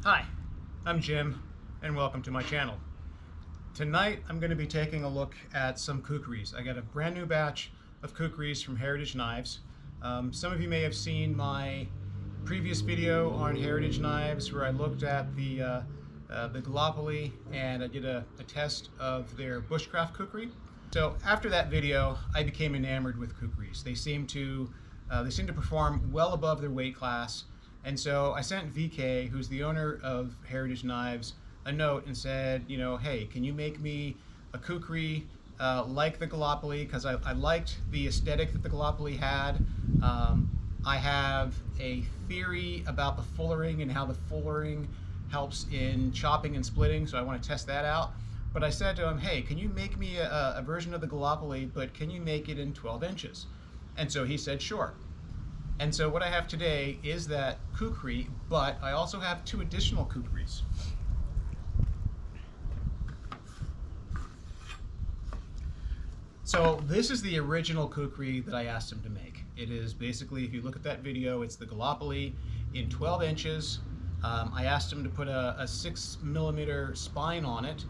Hi, I'm Jim, and welcome to my channel. Tonight I'm going to be taking a look at some kukris. I got a brand new batch of kukris from Heritage Knives. Some of you may have seen my previous video on Heritage Knives where I looked at the Gallipoli and I did a test of their bushcraft kukri. So after that video, I became enamored with kukris. They seem to perform well above their weight class. And so I sent VK, who's the owner of Heritage Knives, a note and said, hey, can you make me a kukri like the Gallipoli? Because I liked the aesthetic that the Gallipoli had. I have a theory about the fullering and how the fullering helps in chopping and splitting, so I want to test that out. But I said to him, hey, can you make me a version of the Gallipoli, but can you make it in 12 inches? And so he said, sure. And so what I have today is that kukri, but I also have two additional kukris. So this is the original kukri that I asked him to make. It is basically, if you look at that video, it's the Gallipoli in 12 inches. I asked him to put a 6mm spine on it,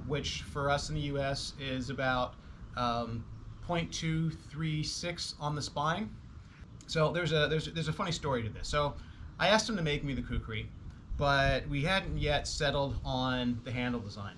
which for us in the US is about 0.236 on the spine. So there's a funny story to this. So I asked him to make me the kukri, but we hadn't yet settled on the handle design.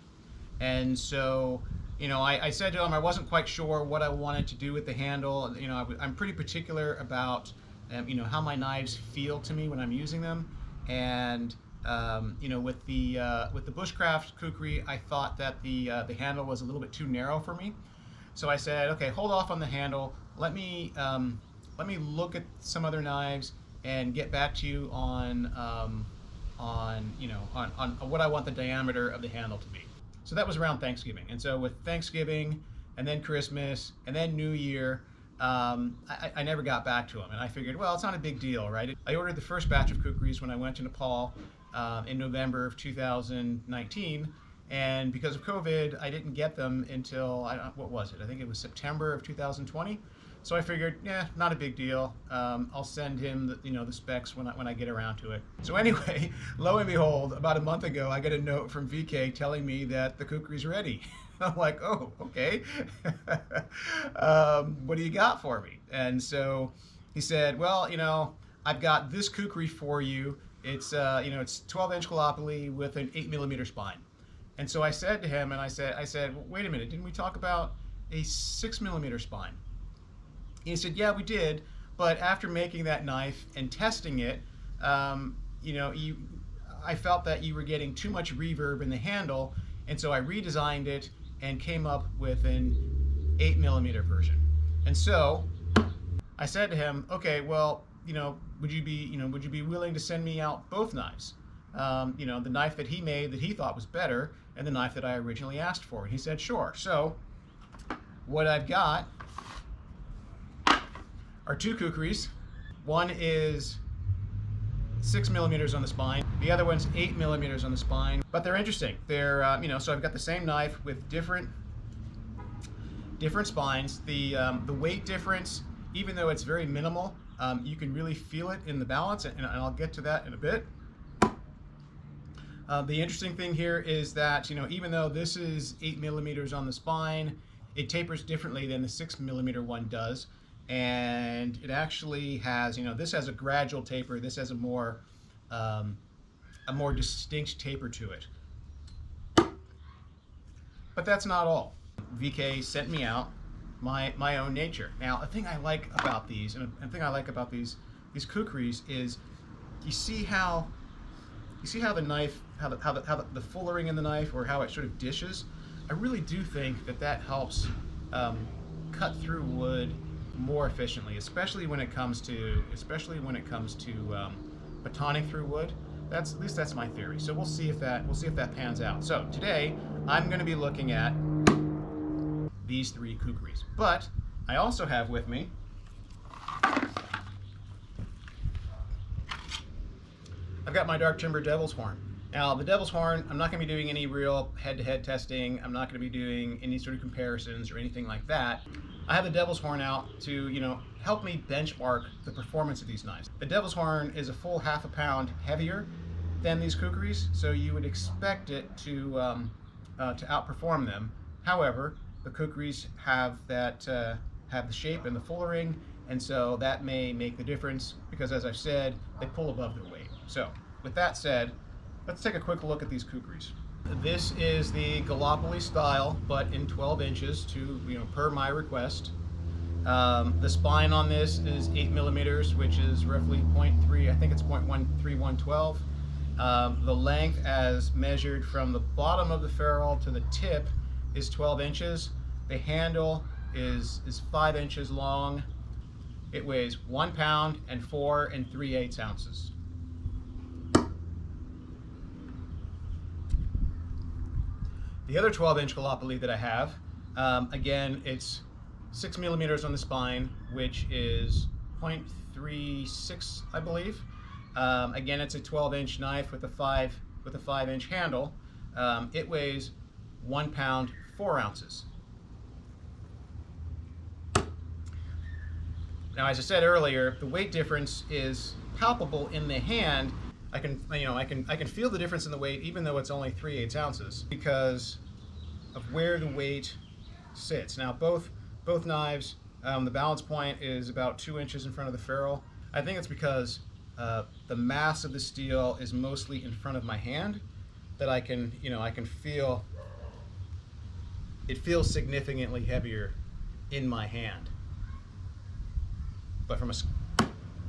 And so, I said to him I wasn't quite sure what I wanted to do with the handle. I'm pretty particular about how my knives feel to me when I'm using them. And with the bushcraft kukri, I thought that the handle was a little bit too narrow for me. So I said, okay, hold off on the handle. Let me look at some other knives and get back to you on what I want the diameter of the handle to be. So that was around Thanksgiving. And so with Thanksgiving and then Christmas and then New Year, I never got back to him. And I figured, well, it's not a big deal, right? I ordered the first batch of kukris when I went to Nepal in November of 2019. And because of COVID, I didn't get them until, what was it? I think it was September of 2020. So I figured, yeah, not a big deal. I'll send him the specs when I get around to it. So anyway, lo and behold, about a month ago, I get a note from VK telling me that the kukri's ready. I'm like, oh, okay. What do you got for me? And so he said, well, I've got this kukri for you. It's it's 12-inch Gallipoli with an 8mm spine. And so I said to him, and I said, well, wait a minute, didn't we talk about a 6mm spine? He said, yeah, we did, but after making that knife and testing it, I felt that you were getting too much reverb in the handle, and so I redesigned it and came up with an 8mm version. And so I said to him, okay, well, would you be willing to send me out both knives? The knife that he made that he thought was better, and the knife that I originally asked for. And he said, sure. So what I've got are two kukris. One is 6mm on the spine. The other one's 8mm on the spine. But they're interesting. They're so I've got the same knife with different spines. The weight difference, even though it's very minimal, you can really feel it in the balance, and I'll get to that in a bit. The interesting thing here is that even though this is 8mm on the spine, it tapers differently than the 6mm one does. And it actually has, this has a gradual taper. This has a more distinct taper to it. But that's not all. VK sent me out my own nature. Now, a thing I like about these, and a thing I like about these kukris is, you see how the knife, how the fullering in the knife, or how it sort of dishes. I really do think that helps cut through wood more efficiently, especially when it comes to batoning through wood. At least that's my theory. So we'll see if that pans out. So today I'm going to be looking at these three kukris, but I also have with me I've got my dark timber devil's horn. Now the devil's horn, I'm not going to be doing any real head-to-head testing. I'm not going to be doing any sort of comparisons or anything like that. I have the devil's horn out to, help me benchmark the performance of these knives. The devil's horn is a full 1/2 pound heavier than these kukris, so you would expect it to outperform them. However, the kukris have the shape and the fullering, and so that may make the difference because, as I've said, they pull above their weight. So, with that said, let's take a quick look at these kukris. This is the Gallipoli style, but in 12 inches per my request. The spine on this is 8 millimeters, which is roughly 0.3, I think it's 0.13112. The length as measured from the bottom of the ferrule to the tip is 12 inches. The handle is 5 inches long. It weighs 1 pound and 4 3/8 ounces. The other 12-inch Gallipoli that I have, again, it's 6 millimeters on the spine, which is 0.36, I believe. Again, it's a 12-inch knife with a 5-inch handle. It weighs 1 pound 4 ounces. Now, as I said earlier, the weight difference is palpable in the hand. I can feel the difference in the weight, even though it's only 3/8 ounces, because of where the weight sits. Now, both knives, the balance point is about 2 inches in front of the ferrule. I think it's because the mass of the steel is mostly in front of my hand that I can feel it feels significantly heavier in my hand. But from a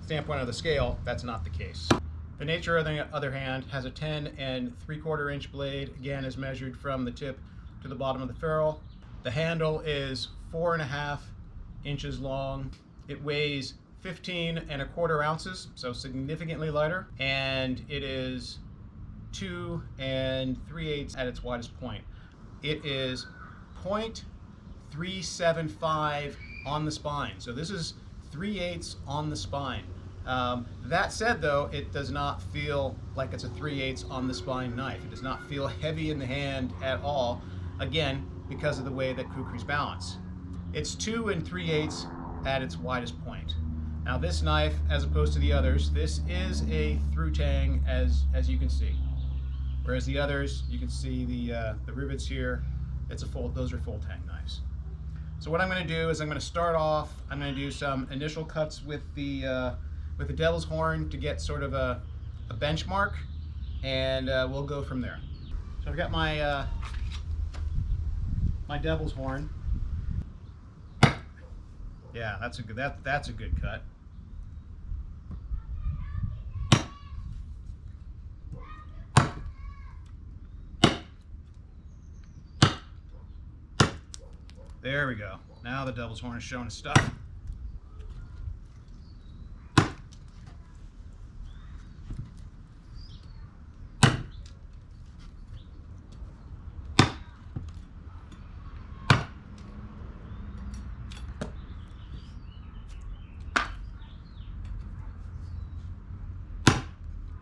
standpoint of the scale, that's not the case. The Nature, on the other hand, has a 10 3/4 inch blade, again is measured from the tip to the bottom of the ferrule. The handle is 4.5 inches long. It weighs 15 1/4 ounces, so significantly lighter, and it is 2 3/8 at its widest point. It is 0.375 on the spine, so this is 3/8 on the spine. That said, though, it does not feel like it's a 3/8 on the spine knife. It does not feel heavy in the hand at all, again, because of the way that kukris balance. It's 2 3/8 at its widest point. Now, this knife, as opposed to the others, this is a Through-tang, as you can see. Whereas the others, you can see the rivets here. Those are full-tang knives. So what I'm going to do is I'm going to start off. I'm going to do some initial cuts with the devil's horn to get sort of a benchmark, and we'll go from there. So I've got my my devil's horn. Yeah, that's a good cut. There we go. Now the devil's horn is showing its stuff.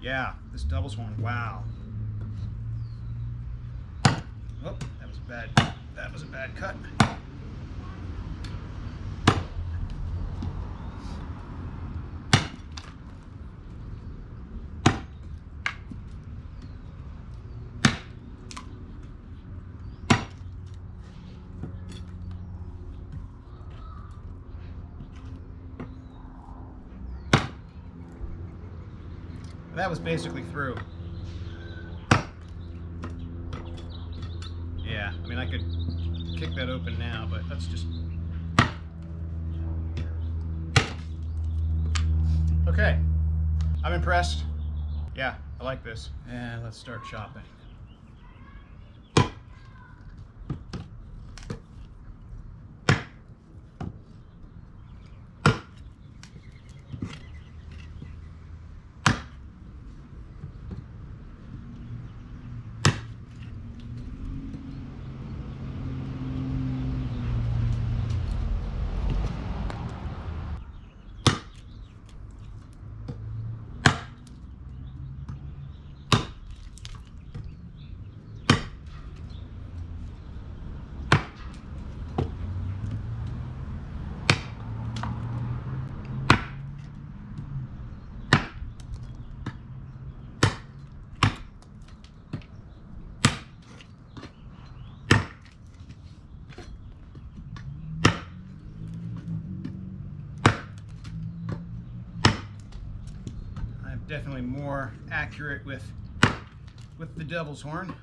Yeah, this devil's horn, wow. Oh, that was a bad cut. That was basically through. Yeah, I mean, I could kick that open now, but let's just... Okay, I'm impressed. Yeah, I like this. And let's start chopping. definitely more accurate with the devil's horn.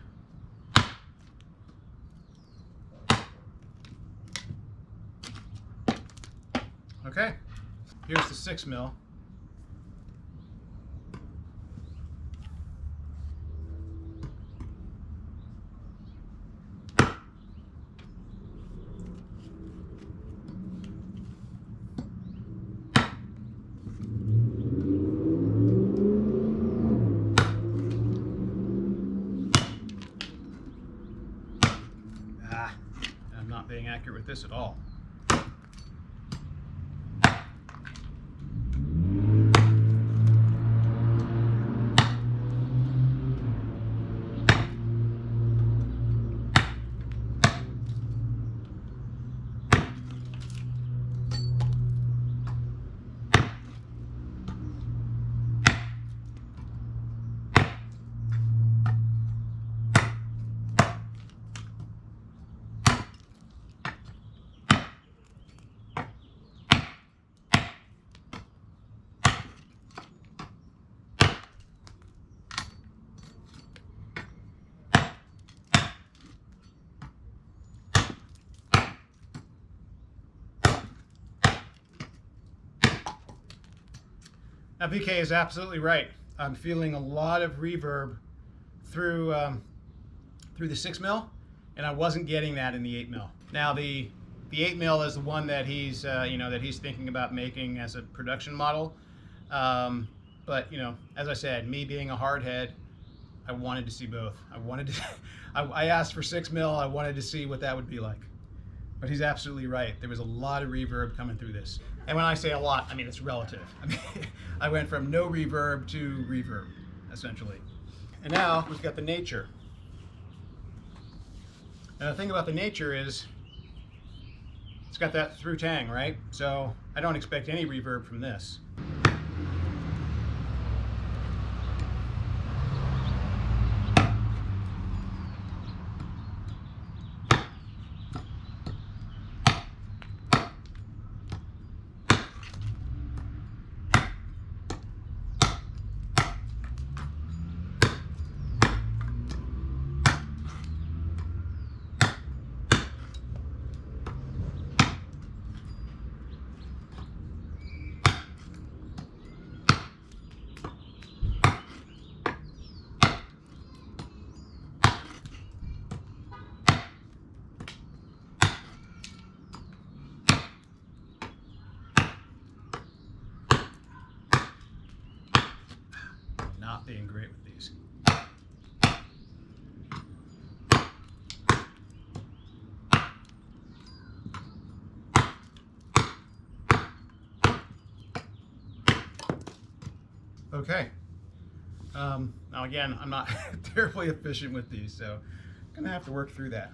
Okay, here's the 6 mil. I'm not being accurate with this at all. Now BK is absolutely right. I'm feeling a lot of reverb through the 6 mil, and I wasn't getting that in the 8 mil. Now the 8 mil is the one that he's that he's thinking about making as a production model. But as I said, me being a hardhead, I wanted to see both. I asked for 6 mil. I wanted to see what that would be like. But he's absolutely right. There was a lot of reverb coming through this. And when I say a lot, I mean it's relative. I mean, I went from no reverb to reverb, essentially. And now we've got the nature. And the thing about the nature is it's got that through-tang, right? So I don't expect any reverb from this. Not being great with these. Okay. Now again, I'm not terribly efficient with these, so I'm gonna have to work through that.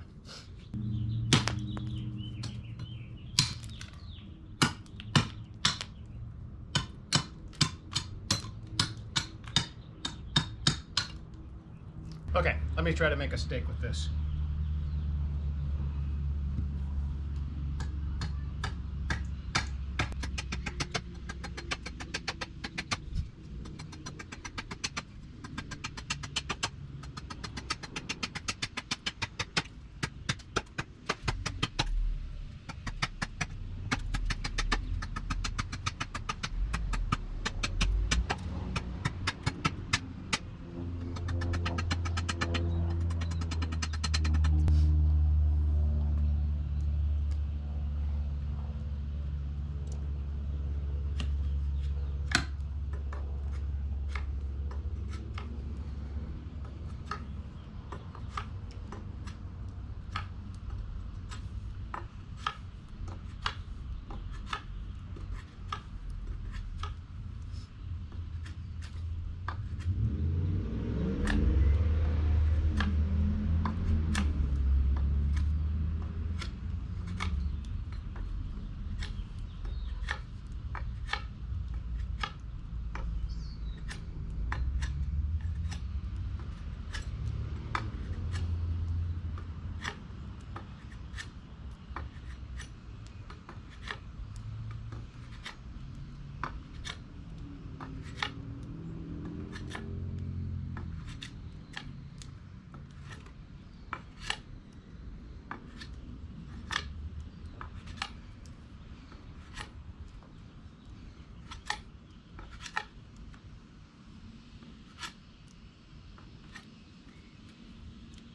Okay, let me try to make a steak with this.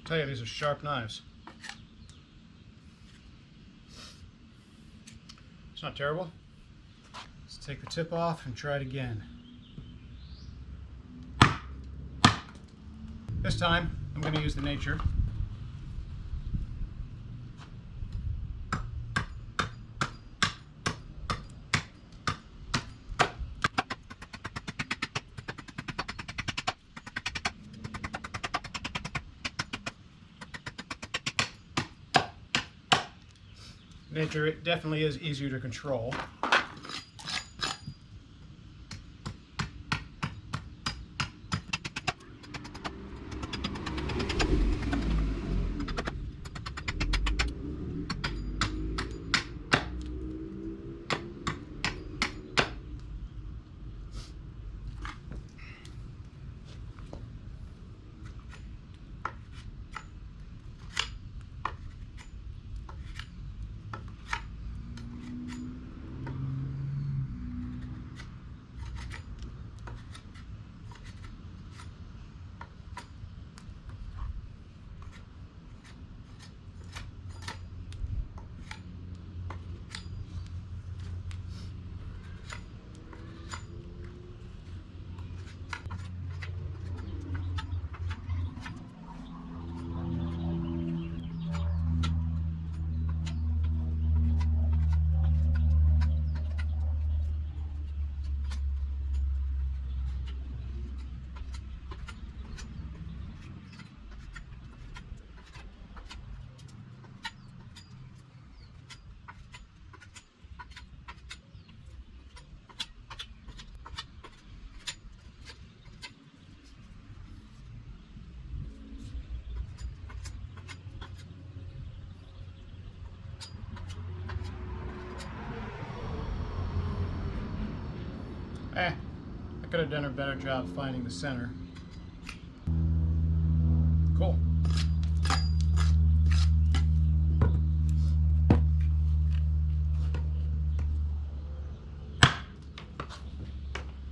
tell you, these are sharp knives. It's not terrible. Let's take the tip off and try it again. This time, I'm going to use the Nature. Nature, it definitely is easier to control. I could have done a better job finding the center. Cool.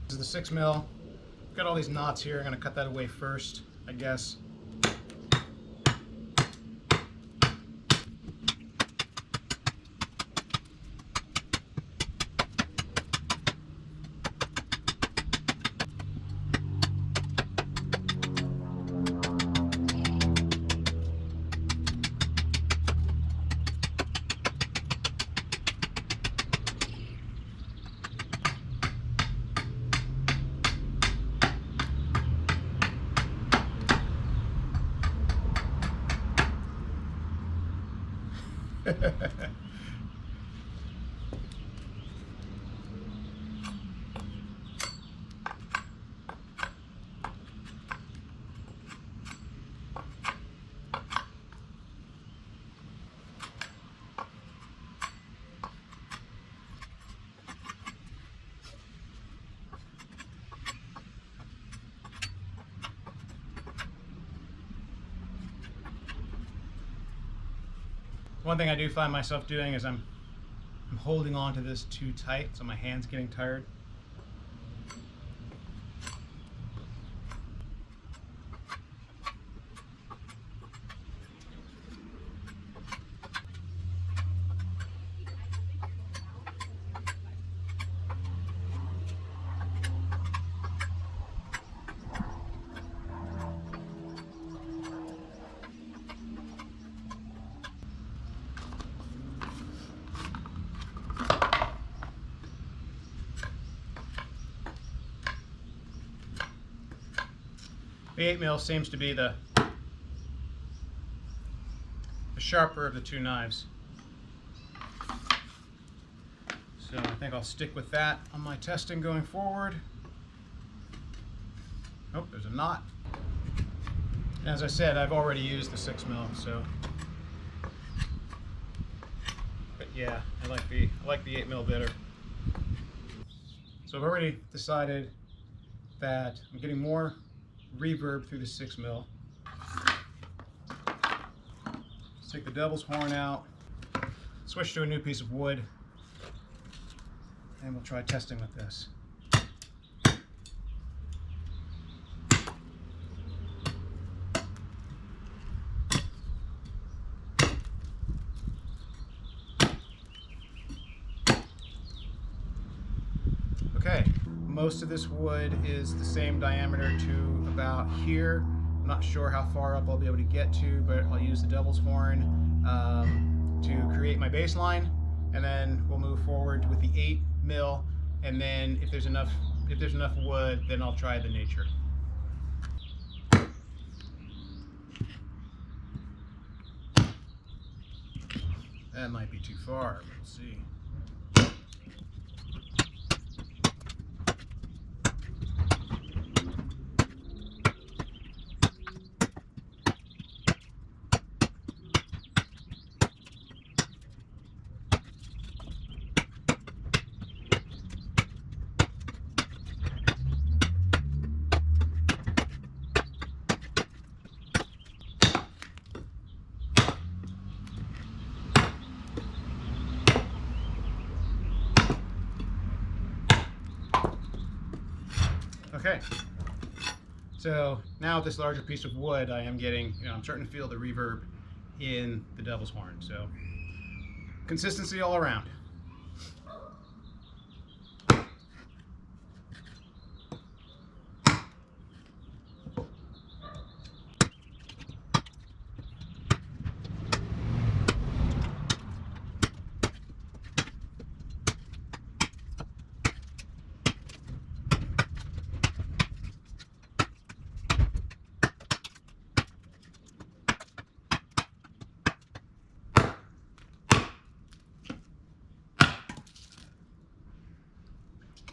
This is the 6 mil. Got all these knots here. I'm going to cut that away first, I guess. One thing I do find myself doing is I'm holding on to this too tight, so my hand's getting tired. The 8 mil seems to be the sharper of the two knives. So I think I'll stick with that on my testing going forward. Oh, there's a knot. And as I said, I've already used the 6 mil, so. But yeah, I like the 8 mil better. So I've already decided that I'm getting more reverb through the 6 mil. Let's take the devil's horn out, switch to a new piece of wood, and we'll try testing with this. Okay, most of this wood is the same diameter to about here. I'm not sure how far up I'll be able to get to, but I'll use the devil's horn to create my baseline, and then we'll move forward with the 8 mil, and then if there's enough wood, then I'll try the nature. That might be too far, we'll see. Okay, so now with this larger piece of wood, I am getting, I'm starting to feel the reverb in the devil's horn. So consistency all around.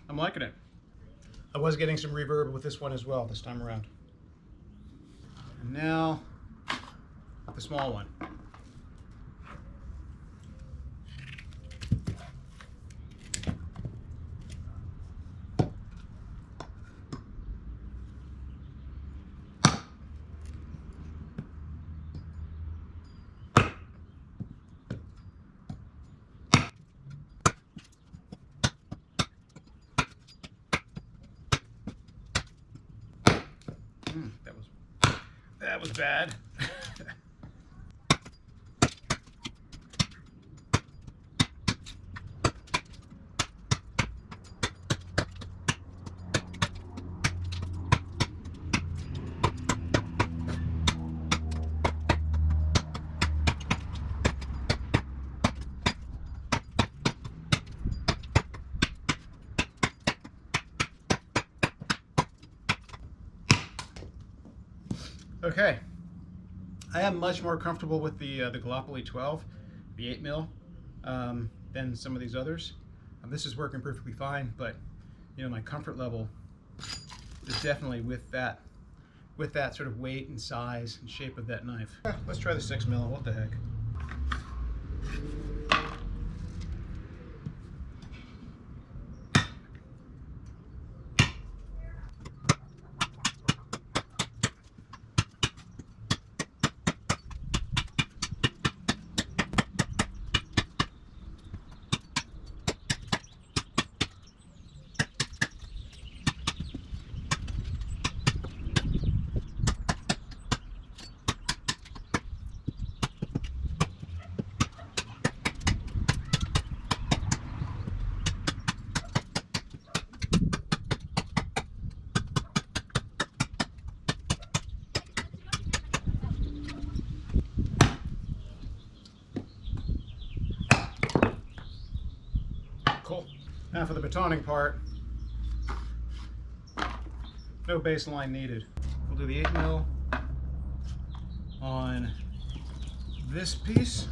I'm liking it. I was getting some reverb with this one as well this time around. And now, the small one. That was bad. Okay, I am much more comfortable with the Gallipoli 12, the 8 mil, than some of these others. This is working perfectly fine, but my comfort level is definitely with that sort of weight and size and shape of that knife. Let's try the 6 mil. What the heck? Cool. Now for the batoning part, no baseline needed. We'll do the 8 mil on this piece.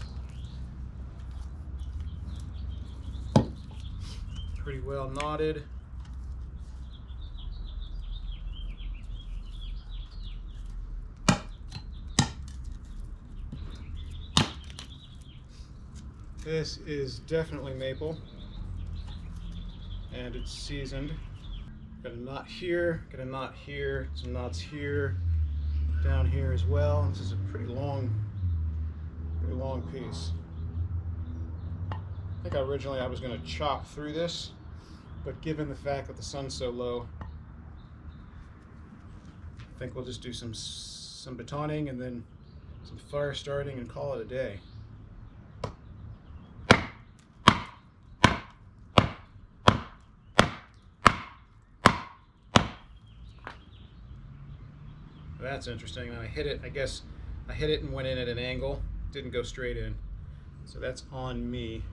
Pretty well knotted. This is definitely maple, and it's seasoned. Got a knot here, got a knot here, some knots here, down here as well. This is a pretty long piece. I think originally I was going to chop through this, but given the fact that the sun's so low, I think we'll just do some batoning and then some fire starting and call it a day. That's interesting. I hit it, I guess I hit it and went in at an angle. Didn't go straight in. So that's on me.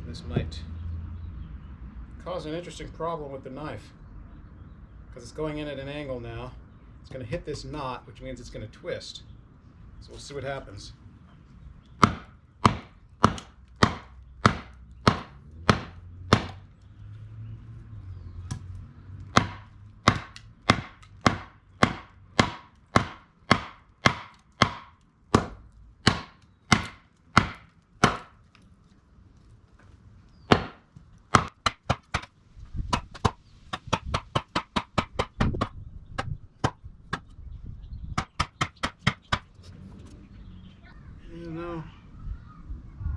This might cause an interesting problem with the knife, because it's going in at an angle now. It's going to hit this knot, which means it's going to twist. So we'll see what happens.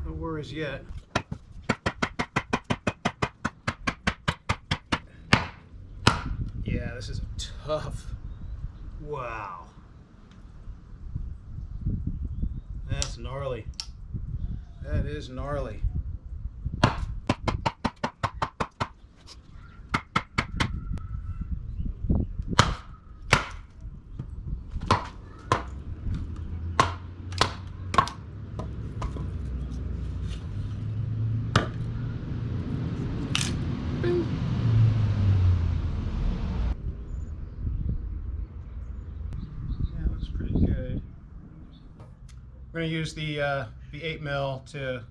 No worries yet. Yeah, this is tough. Wow. That's gnarly. That is gnarly. I'm going to use the 8mm to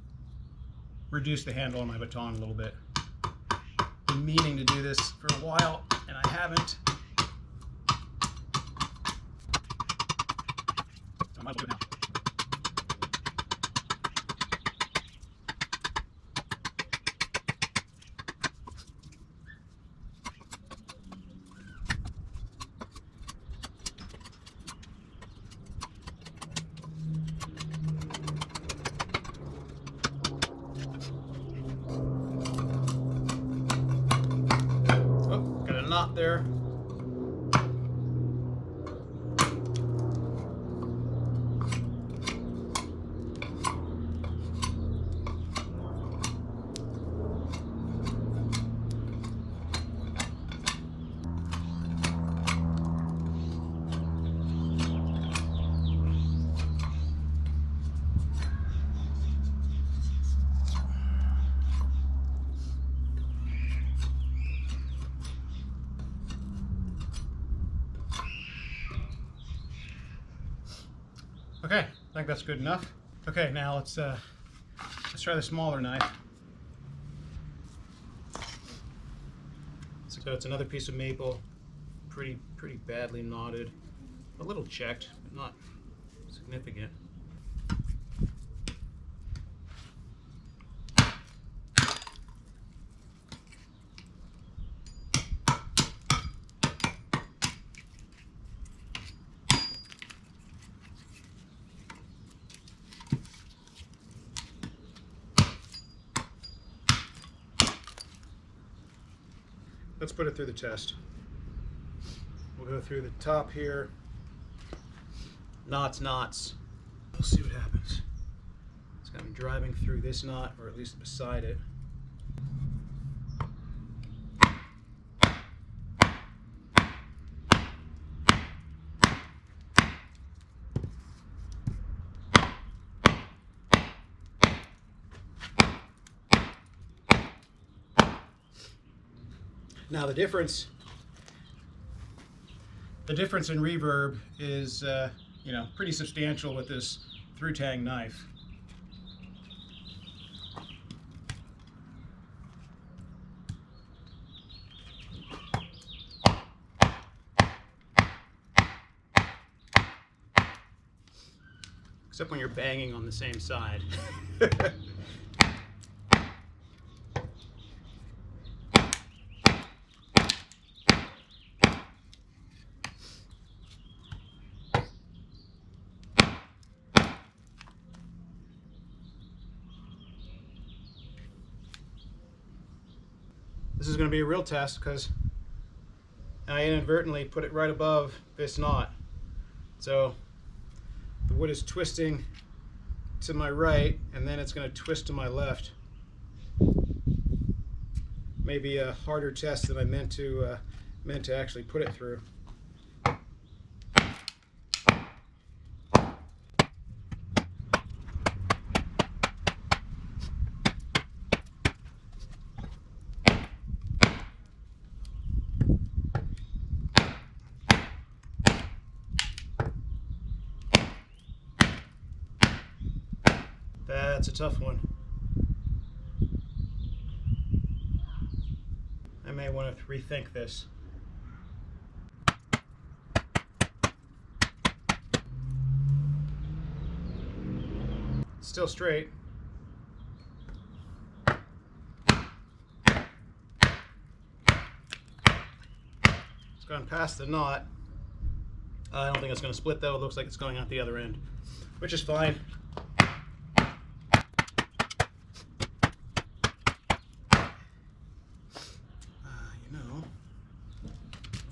reduce the handle on my baton a little bit. Been meaning to do this for a while, and I haven't. So I might as well do it now. Knot there. Okay, I think that's good enough. Okay, now let's try the smaller knife. So it's another piece of maple, pretty badly knotted, a little checked, but not significant. Let's put it through the test. We'll go through the top here. Knots. We'll see what happens. It's got me driving through this knot, or at least beside it. Now the difference in reverb is, you know, pretty substantial with this Through-tang knife. Except when you're banging on the same side. This is going to be a real test because I inadvertently put it right above this knot. So the wood is twisting to my right, and then it's going to twist to my left. Maybe a harder test than I meant to meant to actually put it through. That's a tough one. I may want to rethink this. Still straight. It's gone past the knot. I don't think it's going to split though. It looks like it's going out the other end, which is fine.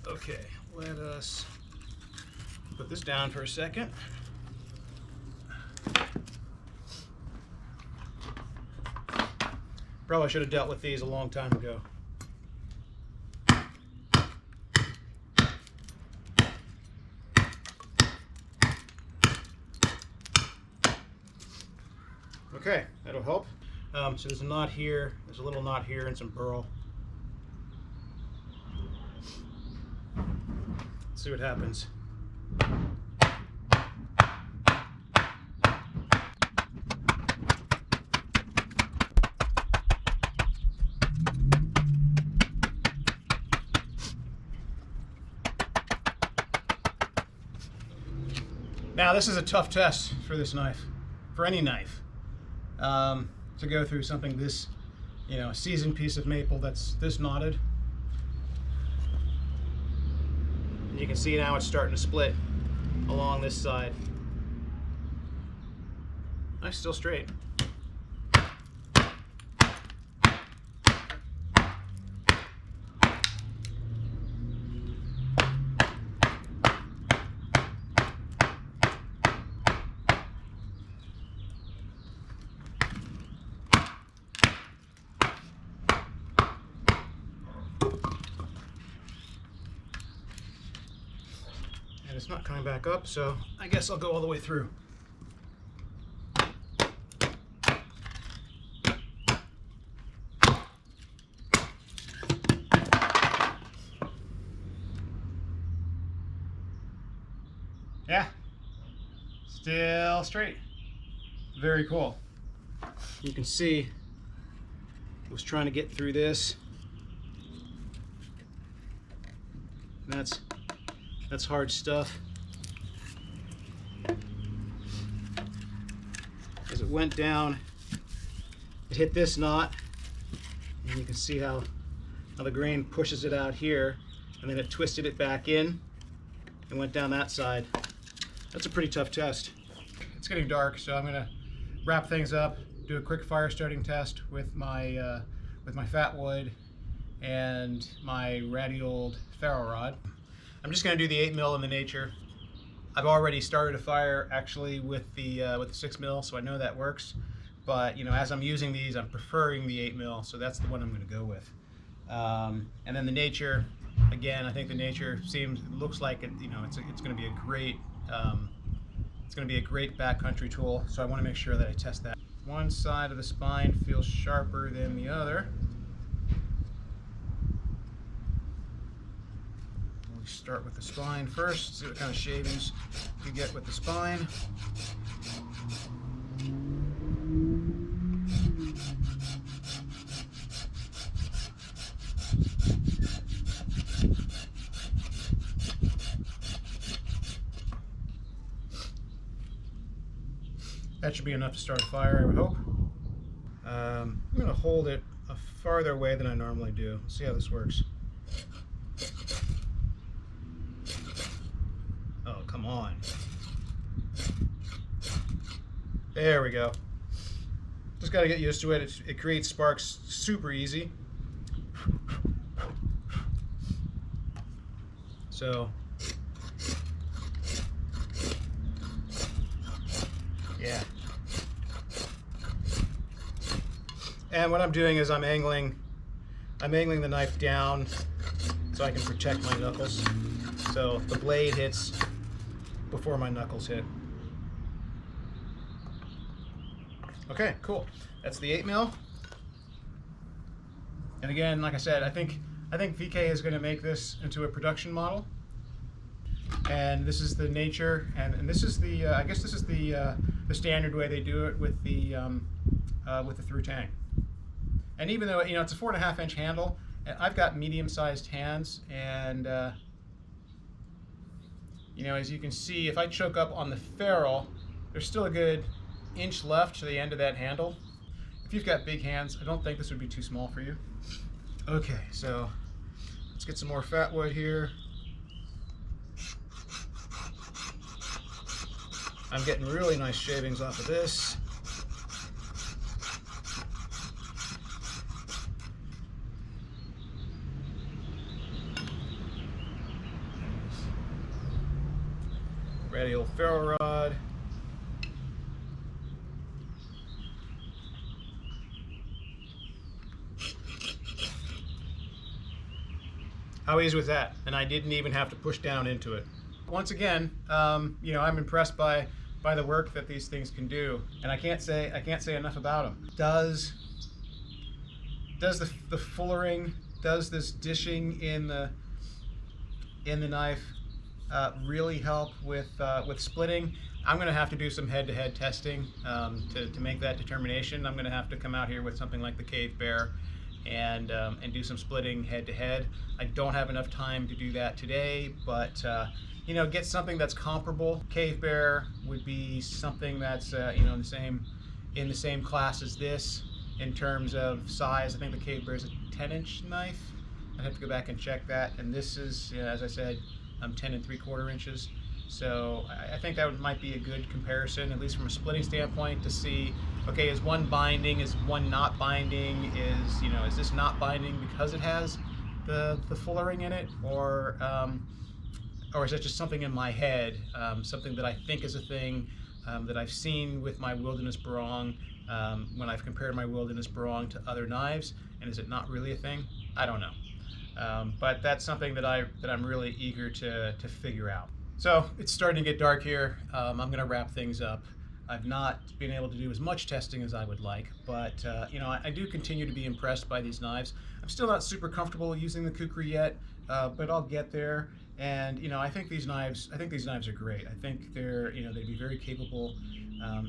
Okay, let us put this down for a second. Probably should have dealt with these a long time ago. Okay, that'll help. So there's a knot here, there's a little knot here and some burl. Let's see what happens. Now this is a tough test for this knife, for any knife, to go through something this, a seasoned piece of maple that's this knotted. And you can see now it's starting to split along this side. Knife's still straight. It's not coming back up, so I guess I'll go all the way through. Yeah, still straight. Very cool. You can see I was trying to get through this. And that's hard stuff. As it went down, it hit this knot, and you can see how the grain pushes it out here, and then it twisted it back in and went down that side. That's a pretty tough test. It's getting dark, so I'm gonna wrap things up, do a quick fire starting test with my fat wood and my ratty old ferro rod. I'm just going to do the 8mm in the Nature. I've already started a fire actually with the 6mm, so I know that works. But as I'm using these, I'm preferring the 8mm, so that's the one I'm going to go with. And then the Nature, again, I think the Nature looks like it. It's going to be a great backcountry tool. So I want to make sure that I test that. One side of the spine feels sharper than the other. Start with the spine first, see what kind of shavings you get with the spine. That should be enough to start a fire, I would hope. I'm going to hold it a farther away than I normally do. Let's see how this works. Oh, come on. There we go. Just got to get used to it. It creates sparks super easy. So, yeah. And what I'm doing is I'm angling I'm angling the knife down so I can protect my knuckles. So the blade hits before my knuckles hit. Okay, cool. That's the 8mm. And again, like I said, I think VK is going to make this into a production model. And this is the nature, and this is the I guess this is the standard way they do it with the Through-tang. And even though it's a 4.5-inch handle, I've got medium-sized hands, and as you can see, if I choke up on the ferrule, there's still a good inch left to the end of that handle. If you've got big hands, I don't think this would be too small for you. Okay, so let's get some more fat wood here. I'm getting really nice shavings off of this. Radial ferro rod. How easy was that? And I didn't even have to push down into it. Once again, I'm impressed by the work that these things can do, and I can't say enough about them. Does the fullering, does this dishing in the knife really help with splitting? I'm going to have to do some head-to-head testing to make that determination. I'm going to have to come out here with something like the Cave Bear and do some splitting head-to-head. I don't have enough time to do that today, but get something that's comparable. Cave Bear would be something that's in the same class as this in terms of size. I think the Cave Bear is a 10-inch knife. I'd have to go back and check that. And this is, as I said, 10 3/4 inches. So I think that might be a good comparison, at least from a splitting standpoint, to see, okay, is one binding, is one not binding, is this not binding because it has the fullering in it, or is that just something in my head, something that I think is a thing that I've seen with my Wilderness Barong when I've compared my Wilderness Barong to other knives, and is it not really a thing? I don't know. But that's something that I'm really eager to figure out. So it's starting to get dark here. I'm going to wrap things up. I've not been able to do as much testing as I would like, but I do continue to be impressed by these knives. I'm still not super comfortable using the Kukri yet, but I'll get there. And I think these knives are great. I think they'd be very capable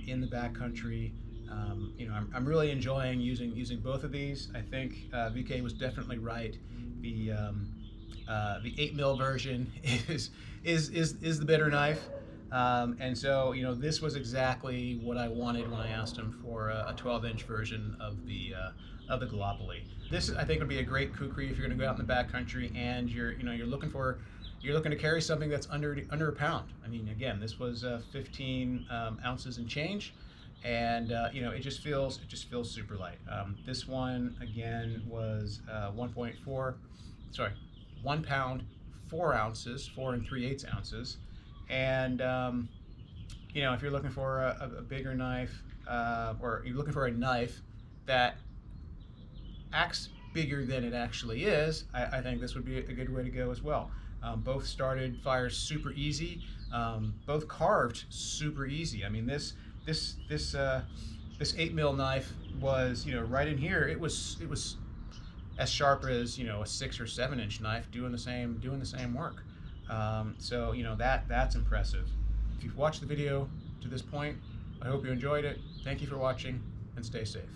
in the backcountry. I'm really enjoying using both of these. I think VK was definitely right. The 8mm version is the better knife, and so this was exactly what I wanted when I asked him for a 12-inch version of the Gallipoli. This I think would be a great Kukri if you're going to go out in the backcountry and you're looking to carry something that's under a pound. I mean, again, this was 15 ounces and change, and it just feels super light. This one again was 1 pound 4 ounces, 4 3/8 ounces, and if you're looking for a bigger knife, or you're looking for a knife that acts bigger than it actually is, I think this would be a good way to go as well. Both started fires super easy, both carved super easy. I mean, this 8mm knife was, right in here, it was as sharp as a 6 or 7-inch knife doing the same work. So that's impressive. If you've watched the video to this point, I hope you enjoyed it. Thank you for watching, and stay safe.